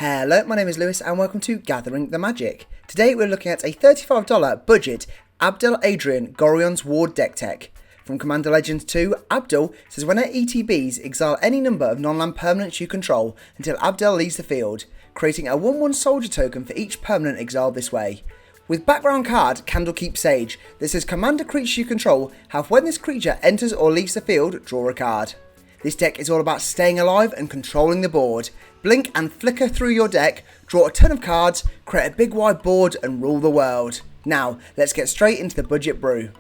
Hello, my name is Lewis and welcome to Gathering the Magic. Today we're looking at a $35 budget Abdel Adrian Gorion's Ward deck tech. From Commander Legends 2, Abdel says when at ETBs, exile any number of non-land permanents you control until Abdel leaves the field, creating a 1/1 soldier token for each permanent exiled this way. With background card Candlekeep Sage, this says command a creature you control, have when this creature enters or leaves the field, draw a card. This deck is all about staying alive and controlling the board. Blink and flicker through your deck, draw a ton of cards, create a big wide board and rule the world. Now, let's get straight into the budget brew.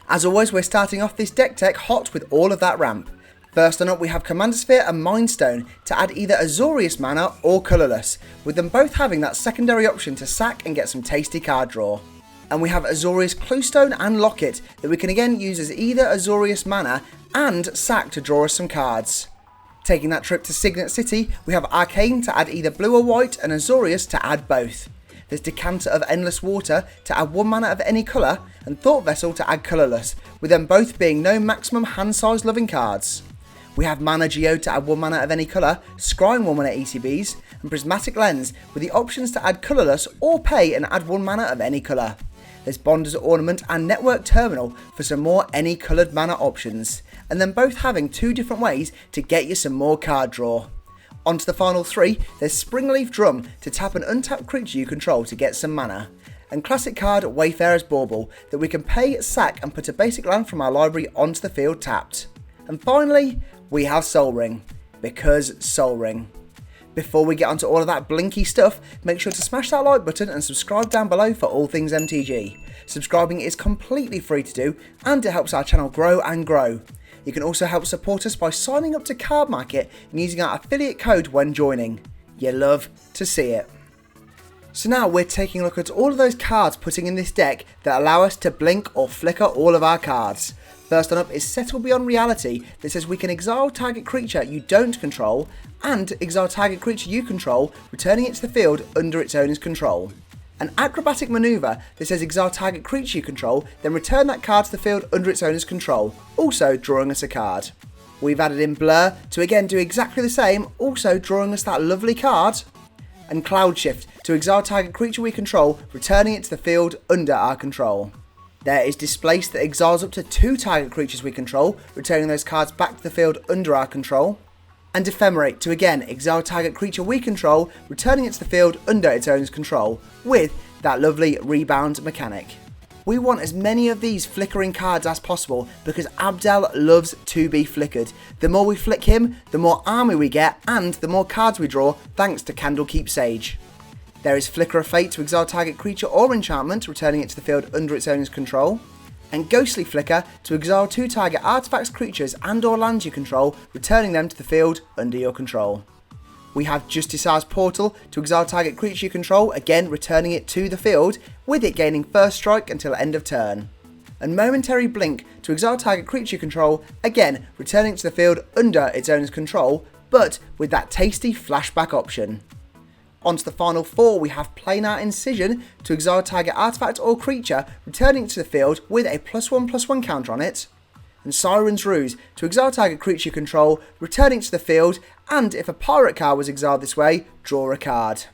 As always, we're starting off this deck tech hot with all of that ramp. First on up we have Commander Sphere and Mind Stone to add either Azorius mana or colourless, with them both having that secondary option to sack and get some tasty card draw. And we have Azorius Cluestone and Locket that we can again use as either Azorius mana and sack to draw us some cards. Taking that trip to Signet City, we have Arcane to add either blue or white and Azorius to add both. There's Decanter of Endless Water to add 1 mana of any colour and Thought Vessel to add colourless, with them both being no maximum hand size loving cards. We have Mana Geode to add 1 mana of any colour, scrying 1 mana ETBs, and Prismatic Lens with the options to add colourless or pay and add 1 mana of any colour. There's Bonder's Ornament and Network Terminal for some more any coloured mana options, and then both having 2 different ways to get you some more card draw. On to the final 3, there's Springleaf Drum to tap an untapped creature you control to get some mana, and classic card Wayfarer's Bauble that we can pay, sack and put a basic land from our library onto the field tapped. And finally, we have Sol Ring, because Sol Ring. Before we get onto all of that blinky stuff, make sure to smash that like button and subscribe down below for all things MTG. Subscribing is completely free to do and it helps our channel grow and grow. You can also help support us by signing up to Card Market and using our affiliate code when joining. You love to see it. So now we're taking a look at all of those cards putting in this deck that allow us to blink or flicker all of our cards. First on up is Settle Beyond Reality that says we can exile target creature you don't control and exile target creature you control, returning it to the field under its owner's control. An Acrobatic Maneuver that says exile target creature you control, then return that card to the field under its owner's control, also drawing us a card. We've added in Blur to again do exactly the same, also drawing us that lovely card. And Cloud Shift to exile target creature we control, returning it to the field under our control. There is Displace that exiles up to 2 target creatures we control, returning those cards back to the field under our control. And Ephemerate to again exile target creature we control, returning it to the field under its owner's control, with that lovely rebound mechanic. We want as many of these flickering cards as possible because Abdel loves to be flickered. The more we flick him, the more army we get and the more cards we draw thanks to Candlekeep Sage. There is Flicker of Fate to exile target creature or enchantment, returning it to the field under its owner's control. And Ghostly Flicker to exile 2 target artifacts, creatures and or lands you control, returning them to the field under your control. We have Justiciar's Portal to exile target creature you control, again returning it to the field, with it gaining first strike until end of turn. And Momentary Blink to exile target creature you control, again returning it to the field under its owner's control, but with that tasty flashback option. On to the final 4, we have Planar Incision to exile target artifact or creature, returning it to the field with a +1/+1 counter on it. And Siren's Ruse to exile target creature you control, returning it to the field, and if a pirate card was exiled this way, draw a card.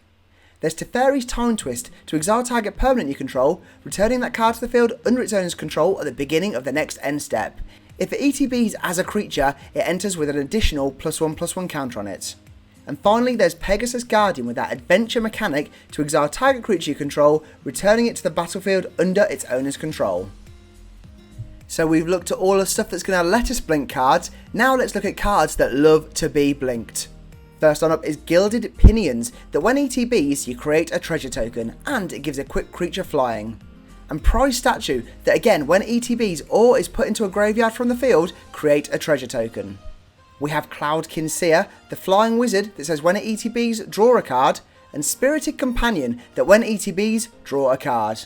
There's Teferi's Time Twist to exile target permanent you control, returning that card to the field under its owner's control at the beginning of the next end step. If it ETBs as a creature, it enters with an additional +1/+1 counter on it. And finally there's Pegasus Guardian with that adventure mechanic to exile target creature you control, returning it to the battlefield under its owner's control. So we've looked at all the stuff that's going to let us blink cards, now let's look at cards that love to be blinked. First on up is Gilded Pinions, that when ETBs you create a treasure token and it gives a quick creature flying. And Prize Statue, that again when ETBs or is put into a graveyard from the field, create a treasure token. We have Cloudkin Seer, the flying wizard that says when it ETBs, draw a card, and Spirited Companion that when ETBs, draw a card.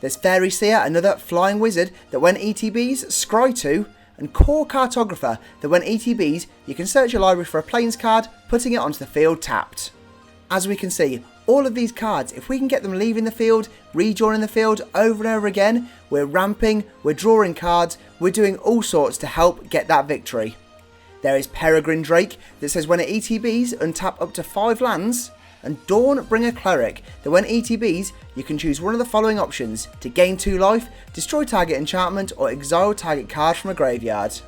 There's Fairy Seer, another flying wizard that when ETBs, scry 2, and Core Cartographer that when ETBs, you can search your library for a plains card, putting it onto the field tapped. As we can see, all of these cards, if we can get them leaving the field, rejoining the field over and over again, we're ramping, we're drawing cards, we're doing all sorts to help get that victory. There is Peregrine Drake that says when it ETBs, untap up to 5 lands, and Dawnbringer Cleric that when ETBs, you can choose one of the following options: to gain 2 life, destroy target enchantment, or exile target card from a graveyard.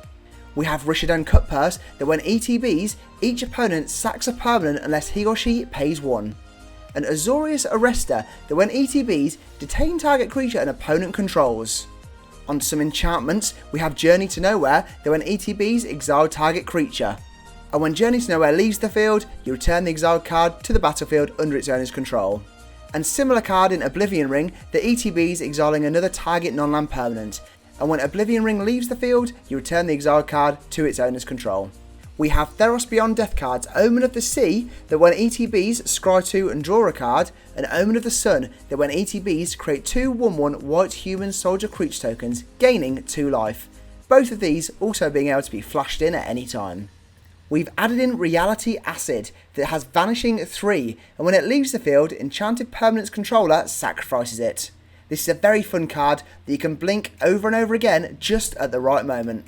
We have Rishadan Cutpurse that when ETBs, each opponent sacks a permanent unless he or she pays 1. And Azorius Arrester that when ETBs, detain target creature an opponent controls. On some enchantments, we have Journey to Nowhere that when ETBs, exile target creature. And when Journey to Nowhere leaves the field, you return the exiled card to the battlefield under its owner's control. And similar card in Oblivion Ring that ETBs, exiling another target non-land permanent. And when Oblivion Ring leaves the field, you return the exiled card to its owner's control. We have Theros Beyond Death cards, Omen of the Sea that when ETBs, scry 2 and draw a card, and Omen of the Sun that when ETBs, create 2 1/1 white human soldier creature tokens, gaining 2 life. Both of these also being able to be flashed in at any time. We've added in Reality Acid that has Vanishing 3, and when it leaves the field, Enchanted Permanent's controller sacrifices it. This is a very fun card that you can blink over and over again just at the right moment.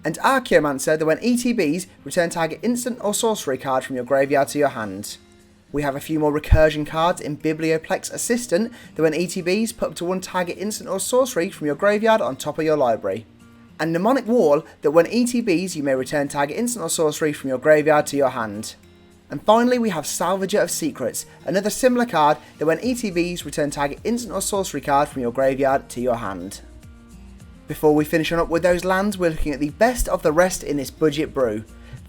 And Archaeomancer that when ETBs, return target instant or sorcery card from your graveyard to your hand. We have a few more recursion cards in Biblioplex Assistant that when ETBs, put up to 1 target instant or sorcery from your graveyard on top of your library. And Mnemonic Wall that when ETBs, you may return target instant or sorcery from your graveyard to your hand. And finally we have Salvager of Secrets, another similar card that when ETBs, return target instant or sorcery card from your graveyard to your hand. Before we finish on up with those lands, we're looking at the best of the rest in this budget brew.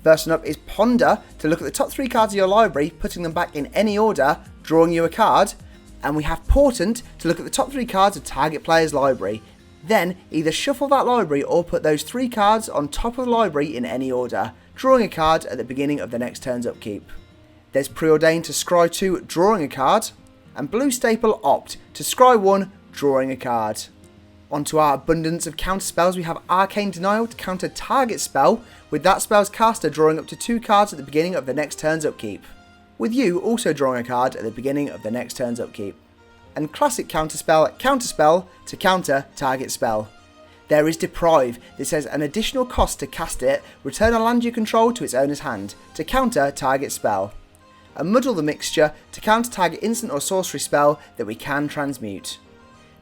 First one up is Ponder to look at the top 3 cards of your library, putting them back in any order, drawing you a card. And we have Portent to look at the top 3 cards of target player's library. Then either shuffle that library or put those 3 cards on top of the library in any order, drawing a card at the beginning of the next turn's upkeep. There's Preordained to scry 2, drawing a card, and Blue Staple Opt to scry 1, drawing a card. Onto our abundance of counter spells, we have Arcane Denial to counter target spell, with that spell's caster drawing up to 2 cards at the beginning of the next turn's upkeep, with you also drawing a card at the beginning of the next turn's upkeep. And Classic Counterspell to counter target spell. There is Deprive that says an additional cost to cast it, return a land you control to its owner's hand to counter target spell. And Muddle the Mixture to counter target instant or sorcery spell that we can transmute.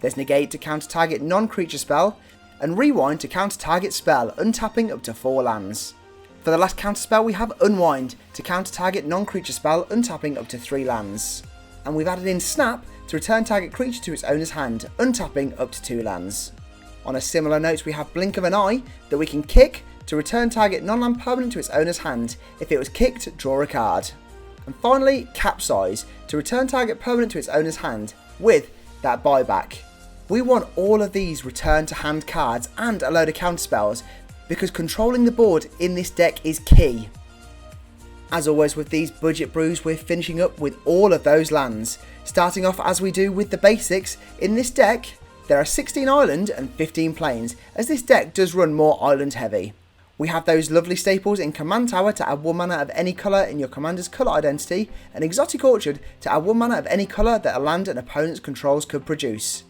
There's Negate to counter target non-creature spell, and Rewind to counter target spell, untapping up to 4 lands. For the last counter spell we have Unwind to counter target non-creature spell, untapping up to 3 lands. And we've added in Snap to return target creature to its owner's hand, untapping up to 2 lands. On a similar note we have Blink of an Eye that we can kick to return target non-land permanent to its owner's hand. If it was kicked, draw a card. And finally Capsize to return target permanent to its owner's hand with that buyback. We want all of these return to hand cards and a load of counter spells because controlling the board in this deck is key. As always with these budget brews, we're finishing up with all of those lands. Starting off as we do with the basics, in this deck there are 16 island and 15 plains, as this deck does run more island heavy. We have those lovely staples in Command Tower to add 1 mana of any colour in your commander's colour identity, and Exotic Orchard to add 1 mana of any colour that a land an opponent's controls could produce.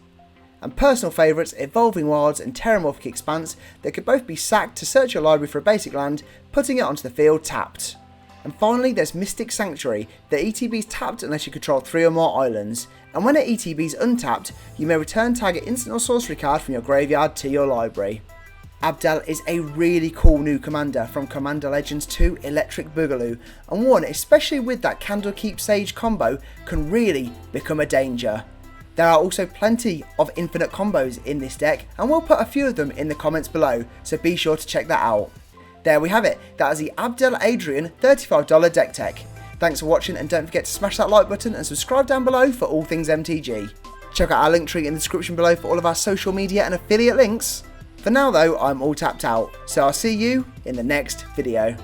And personal favourites, Evolving Wilds and Terramorphic Expanse that could both be sacked to search your library for a basic land, putting it onto the field tapped. And finally there's Mystic Sanctuary that ETB's tapped unless you control 3 or more islands, and when an ETB's untapped, you may return target instant or sorcery card from your graveyard to your library. Abdel is a really cool new commander from Commander Legends 2 Electric Boogaloo, and one, especially with that Candlekeep Sage combo, can really become a danger. There are also plenty of infinite combos in this deck, and we'll put a few of them in the comments below, so be sure to check that out. There we have it, that is the Abdel Adrian $35 deck tech. Thanks for watching, and don't forget to smash that like button and subscribe down below for all things MTG. Check out our link tree in the description below for all of our social media and affiliate links. For now though, I'm all tapped out, so I'll see you in the next video.